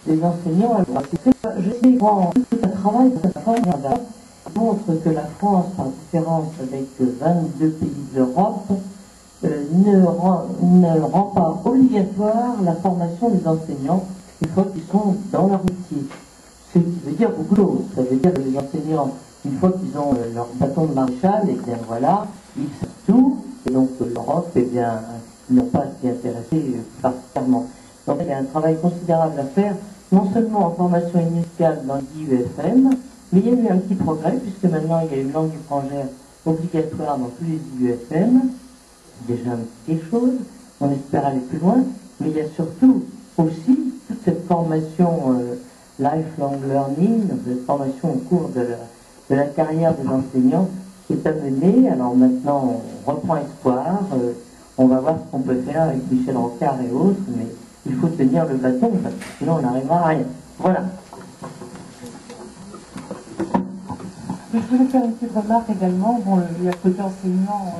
les enseignants. Je sais qu'en tout un travail montre que la France, par différence avec 22 pays d'Europe, ne rend pas obligatoire la formation des enseignants une fois qu'ils sont dans leur métier. Ce qui veut dire beaucoup de choses. Ça veut dire que les enseignants, une fois qu'ils ont leur bâton de maréchal, et bien voilà, ils savent tout, et donc l'Europe, eh bien, n'ont pas s'y intéresser particulièrement. Donc il y a un travail considérable à faire, non seulement en formation initiale dans l'IUFM, mais il y a eu un petit progrès, puisque maintenant il y a une langue étrangère obligatoire dans tous les IUFM. C'est déjà quelque chose, on espère aller plus loin, mais il y a surtout aussi toute cette formation lifelong learning, cette formation au cours de la carrière des enseignants qui est amenée. Alors maintenant on reprend espoir, on va voir ce qu'on peut faire avec Michel Rocard et autres, mais il faut tenir le bâton parce que sinon on n'arrivera à rien. Voilà. Je voulais faire une petite remarque également. Bon, il y a le côté enseignement,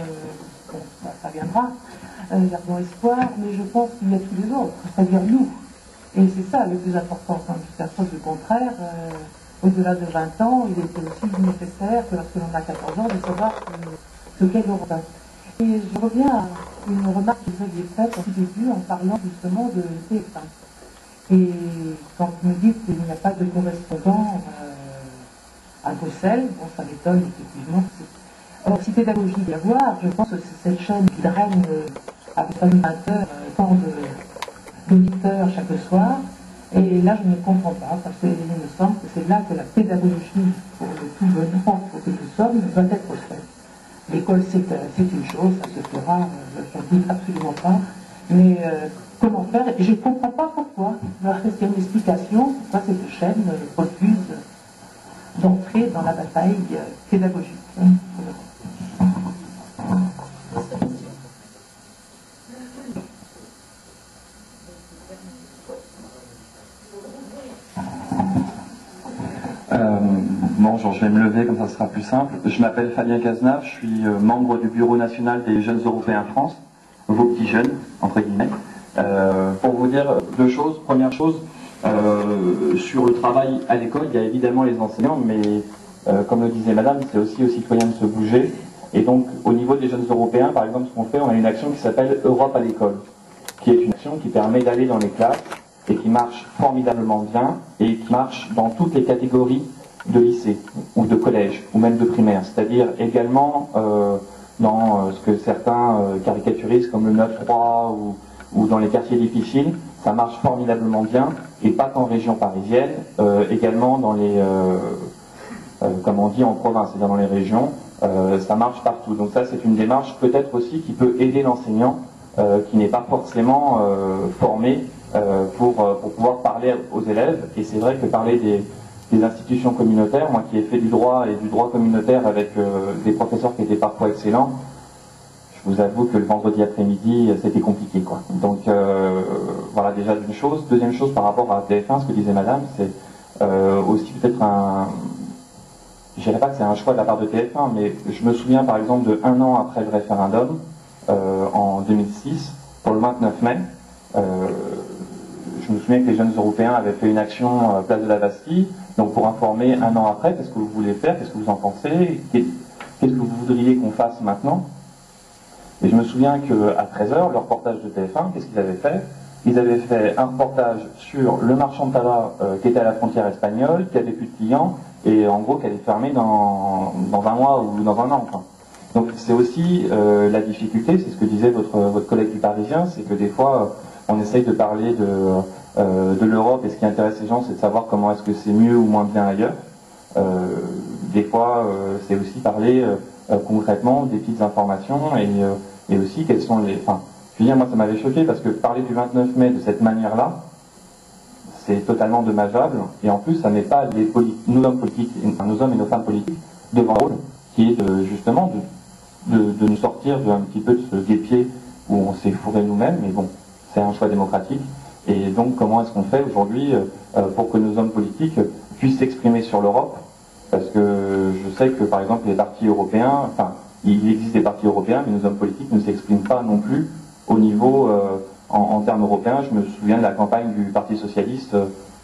bon, ça viendra, gardons espoir, mais je pense qu'il y a tous les autres, c'est-à-dire nous. Et c'est ça le plus important, quand jusqu'à preuve du contraire, au-delà de 20 ans, il était aussi nécessaire que lorsque l'on a 14 ans, de savoir ce qu'est l'Europe. Et je reviens à une remarque que vous aviez faite au tout début en parlant justement de TF1. Et quand vous me dites qu'il n'y a pas de correspondant à Bruxelles, bon, ça m'étonne effectivement. Alors, si pédagogie il y a à voir, je pense que c'est cette chaîne qui draine avec un animateur tant d'auditeurs chaque soir. Et là, je ne comprends pas, parce qu'il me semble que c'est là que la pédagogie pour le tout venant, pour que nous sommes, doit être faite. L'école, c'est une chose, ça se fera, je ne dis absolument pas. Mais comment faire? Et je ne comprends pas pourquoi. Est-ce qu'il y a une explication pourquoi cette chaîne refuse d'entrer dans la bataille pédagogique? Bonjour, je vais me lever comme ça sera plus simple. Je m'appelle Fabien Cazenave, je suis membre du Bureau national des jeunes européens France, vos petits jeunes, entre guillemets. Pour vous dire deux choses. Première chose, sur le travail à l'école, il y a évidemment les enseignants, mais comme le disait madame, c'est aussi aux citoyens de se bouger. Et donc, au niveau des jeunes européens, par exemple, ce qu'on fait, on a une action qui s'appelle Europe à l'école, qui est une action qui permet d'aller dans les classes et qui marche formidablement bien et qui marche dans toutes les catégories de lycée ou de collège ou même de primaire, c'est-à-dire également dans ce que certains caricaturisent comme le 9-3 ou dans les quartiers difficiles, ça marche formidablement bien et pas qu'en région parisienne, également dans les, comme on dit en province, c'est-à-dire dans les régions, ça marche partout. Donc ça c'est une démarche peut-être aussi qui peut aider l'enseignant qui n'est pas forcément formé pour pouvoir parler aux élèves. Et c'est vrai que parler des institutions communautaires, moi qui ai fait du droit et du droit communautaire avec des professeurs qui étaient parfois excellents, je vous avoue que le vendredi après-midi c'était compliqué quoi. Donc voilà déjà d'une chose. Deuxième chose par rapport à TF1, ce que disait madame, c'est aussi peut-être je dirais pas que c'est un choix de la part de TF1, mais je me souviens par exemple de un an après le référendum, en 2006, pour le 29 mai, je me souviens que les jeunes européens avaient fait une action place de la Bastille, donc pour informer un an après, qu'est-ce que vous voulez faire, qu'est-ce que vous en pensez, qu'est-ce que vous voudriez qu'on fasse maintenant. Et je me souviens qu'à 13h, le reportage de TF1, qu'est-ce qu'ils avaient fait? Ils avaient fait un reportage sur le marchand de tabac qui était à la frontière espagnole, qui avait plus de clients, et en gros qui allait fermer dans un mois ou dans un an. Quoi. Donc c'est aussi la difficulté, c'est ce que disait votre collègue du Parisien, c'est que des fois on essaye de parler de l'Europe, et ce qui intéresse les gens c'est de savoir comment est-ce que c'est mieux ou moins bien ailleurs. Des fois c'est aussi parler concrètement des petites informations et aussi quelles sont les... Enfin, je veux dire, moi ça m'avait choqué parce que parler du 29 mai de cette manière-là, c'est totalement dommageable, et en plus ça n'est pas nos hommes politiques, enfin, nos hommes et nos femmes politiques devant le rôle, qui est justement de nous sortir un petit peu de ce guêpier où on s'est fourré nous-mêmes, mais bon, c'est un choix démocratique. Et donc comment est-ce qu'on fait aujourd'hui pour que nos hommes politiques puissent s'exprimer sur l'Europe? Parce que je sais que par exemple les partis européens, enfin il existe des partis européens, mais nos hommes politiques ne s'expriment pas non plus au niveau en termes européens. Je me souviens de la campagne du Parti Socialiste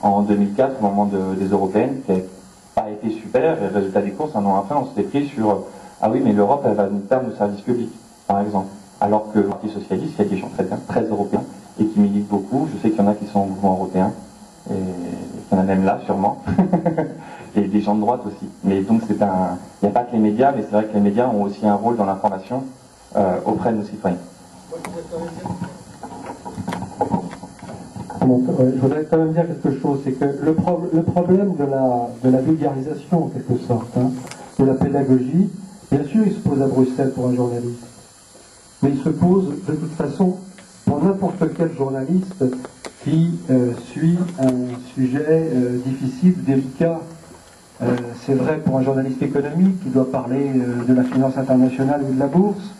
en 2004 au moment des européennes qui n'avaient pas été super, et résultat des courses, un an après, on s'était pris sur ah oui, mais l'Europe, elle va nous perdre nos services publics, par exemple. Alors que le Parti Socialiste, il y a des gens très européens, et qui militent beaucoup. Je sais qu'il y en a qui sont au mouvement européen, et il y en a même là, sûrement, et des gens de droite aussi. Mais donc, il n'y a pas que les médias, mais c'est vrai que les médias ont aussi un rôle dans l'information auprès de nos citoyens. Je voudrais quand même dire quelque chose, c'est que le problème de la vulgarisation, en quelque sorte, hein, de la pédagogie, bien sûr, il se pose à Bruxelles pour un journaliste, mais il se pose de toute façon pour n'importe quel journaliste qui suit un sujet difficile, délicat. C'est vrai pour un journaliste économique qui doit parler de la finance internationale ou de la bourse.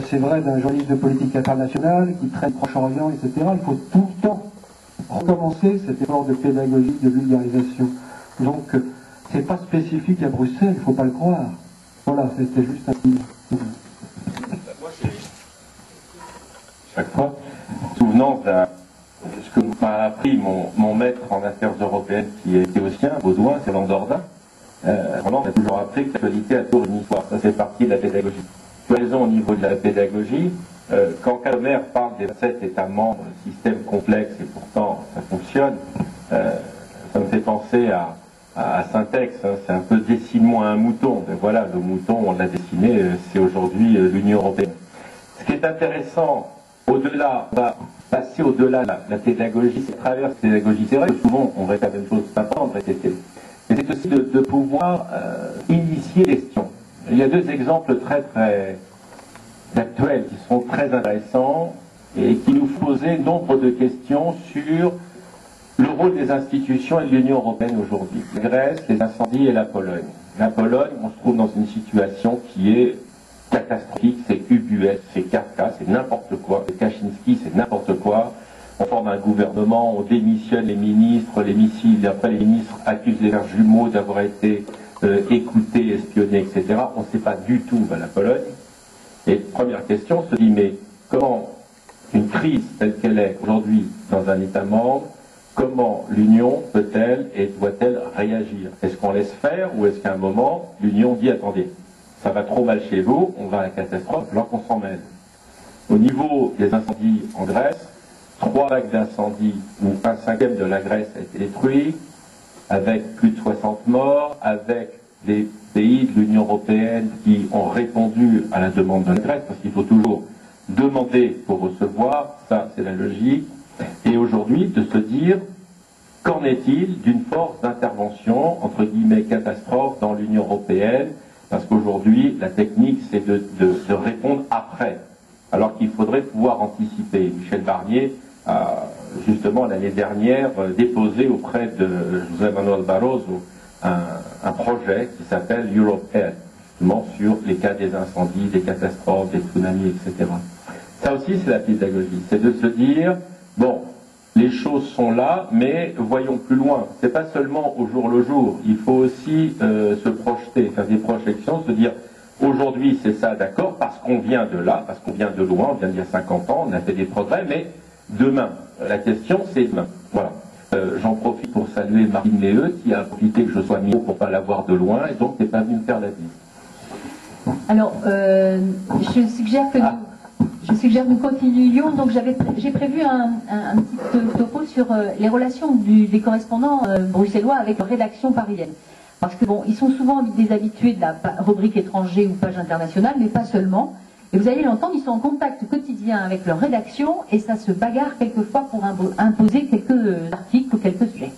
C'est vrai d'un journaliste de politique internationale qui traite Proche-Orient, etc. Il faut tout le temps recommencer cet effort de pédagogie, de vulgarisation. Donc, c'est pas spécifique à Bruxelles, il ne faut pas le croire. Voilà, c'était juste un signe. Chaque fois, souvenance de ce que m'a appris mon maître en affaires européennes, qui était aussi un Baudouin, c'est Landorda. On a toujours appris que l'actualité a toujours une histoire. Ça, c'est partie de la pédagogie. Tu as raison au niveau de la pédagogie. Quand Camer parle des 7 États membres, système complexe, et pourtant ça fonctionne, ça me fait penser à Syntex, hein, c'est un peu dessine-moi un mouton. Mais voilà, le mouton, on l'a dessiné, c'est aujourd'hui l'Union européenne. Ce qui est intéressant, au-delà, on va passer au-delà de la pédagogie, c'est à travers la pédagogie. C'est vrai que souvent, on répète la même chose, c'est important de répéter. Mais c'est aussi de pouvoir initier les questions. Il y a deux exemples très actuels qui sont très intéressants et qui nous posaient nombre de questions sur le rôle des institutions et de l'Union européenne aujourd'hui. La Grèce, les incendies et la Pologne. La Pologne, on se trouve dans une situation qui est catastrophique, c'est ubuesque, c'est Kafka, c'est n'importe quoi, c'est Kaczynski, c'est n'importe quoi. On forme un gouvernement, on démissionne les ministres, les missiles, et après les ministres accusent les frères jumeaux d'avoir été écoutés, espionnés, etc. On ne sait pas du tout où va la Pologne. Et première question, se dit, mais comment une crise telle qu'elle est aujourd'hui dans un État membre, comment l'Union peut-elle et doit-elle réagir? Est-ce qu'on laisse faire ou est-ce qu'à un moment, l'Union dit, attendez, ça va trop mal chez vous, on va à la catastrophe, alors qu'on s'en mêle. Au niveau des incendies en Grèce, 3 vagues d'incendies où 1/5 de la Grèce a été détruit, avec plus de 60 morts, avec des pays de l'Union européenne qui ont répondu à la demande de la Grèce, parce qu'il faut toujours demander pour recevoir, ça c'est la logique, et aujourd'hui de se dire, qu'en est-il d'une force d'intervention, entre guillemets catastrophe, dans l'Union européenne, parce qu'aujourd'hui la technique c'est de répondre après, alors qu'il faudrait pouvoir anticiper. Michel Barnier a justement l'année dernière déposé auprès de José Manuel Barroso un projet qui s'appelle Europe Aid, justement sur les cas des incendies, des catastrophes, des tsunamis, etc. Ça aussi c'est la pédagogie, c'est de se dire, bon, les choses sont là, mais voyons plus loin. C'est pas seulement au jour le jour, il faut aussi se projeter, faire des projections, se dire, aujourd'hui c'est ça, d'accord, parce qu'on vient de là, parce qu'on vient de loin, on vient d'il y a 50 ans, on a fait des progrès, mais demain, la question c'est demain. Voilà. J'en profite pour saluer Marine Léeux, qui a profité que je sois mis pour pas la voir de loin, et donc n'est pas venue me faire la visite. Alors, je suggère que nous continuions. Donc j'ai prévu un petit topo sur les relations des correspondants bruxellois avec leur rédaction parisienne. Parce que bon, ils sont souvent des habitués de la rubrique étranger ou page internationale, mais pas seulement. Et vous allez l'entendre, ils sont en contact quotidien avec leur rédaction et ça se bagarre quelquefois pour imposer quelques articles ou quelques sujets.